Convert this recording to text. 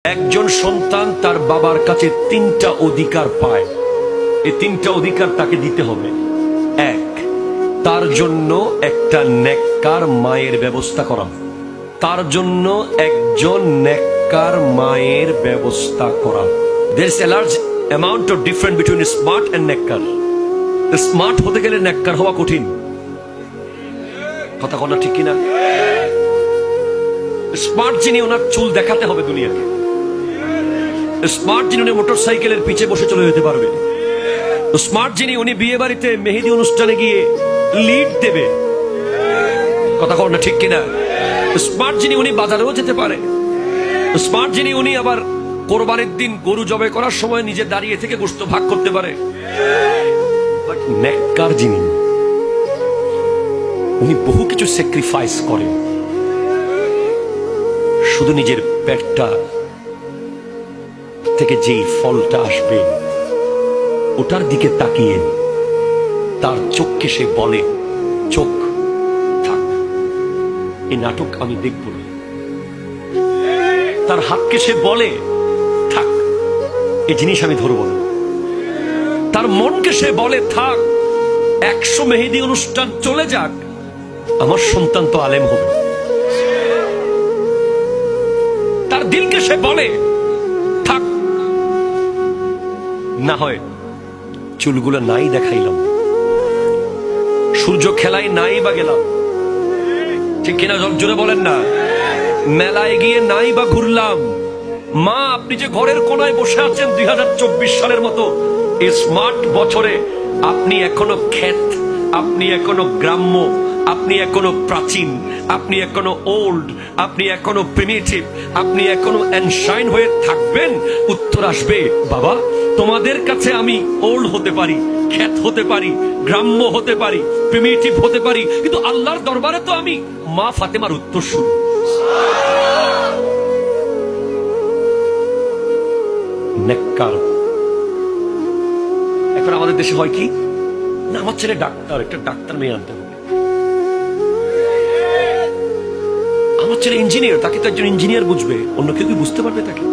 একজন সন্তান তার বাবার কাছে তিনটা অধিকার পায়। এই তিনটা অধিকার তাকে দিতে হবে। এক, তার জন্য একটা নেককার মায়ের ব্যবস্থা করা। তার জন্য একজন নেককার মায়ের ব্যবস্থা করা। There is a large amount of difference between smart and নেককার। স্মার্ট হতে গেলে নেককার হওয়া কঠিন। কথা বলা ঠিক কিনা? স্মার্ট যিনি, ওনার চুল দেখাতে হবে দুনিয়াকে। স্মার্ট যিনি, উনি মোটর সাইকেলের পিছে বসে চলে যেতে পারবে। স্মার্ট যিনি, উনি বিয়ে বাড়িতে মেহেদি অনুষ্ঠানে গিয়ে লিড দেবে। কথা কর না ঠিক কিনা? স্মার্ট যিনি, উনি বাজারেও যেতে পারে। স্মার্ট যিনি, উনি আবার কোরবানির দিন গরু জবাই করার সময় নিজে দাঁড়িয়ে থেকে গোশত ভাগ করতে পারে। বাট নেককার যিনি, উনি বহু কিছু স্যাক্রিফাইস করে শুধু নিজের পেটটা থেকে যেই ফলটা আসবে ওটার দিকে তাকিয়ে তার চোখকে সে বলে, চোখ থাক, এই নাটক আমি দেখব না। তার হাতকে সে বলে, থাক, এই জিনিস আমি ধরব না। তার মনকে সে বলে, থাক, 100 মেহেদি অনুষ্ঠান চলে যাক, আমার সন্তান তো আলেম হবে। তার দিলকে সে বলে, থাক, না হয় চুলগুলো নাই দেখাইলাম, সূর্য খেলায় নাই বা গেলাম, ঠিক কিনা? জোরে বলেন না। মেলায় গিয়ে নাই বা ঘুরলাম। মা, আপনি যে ঘরের কোনায় বসে আছেন 2024 সালের মতো এই স্মার্ট বছরে, আপনি এখনো খ্যাত, আপনি এখনো গ্রাম্য, আপনি এখনো প্রাচীন, আপনি এখনো ওল্ড, আপনি এখনো প্রিমিটিভ, আপনি এখনো এনশাইন হয়ে থাকবেন। উত্তর আসবে, বাবা, তোমাদের কাছে আমি ওল্ড হতে পারি, খ্যাত হতে পারি, গ্রাম্য হতে পারি, প্রিমিটিভ হতে পারি, কিন্তু আল্লাহর দরবারে তো আমি মা ফাতেমার উত্তর শুনি। নেককার। এখন আমাদের দেশে হয় কি, না, আমার ছেলে ডাক্তার, একটা ডাক্তার মেয়ে আনতে হবে। আমার ছেলে ইঞ্জিনিয়ার, তাকে তো একজন ইঞ্জিনিয়ার বুঝবে, অন্য কেউ কি বুঝতে পারবে তাকে?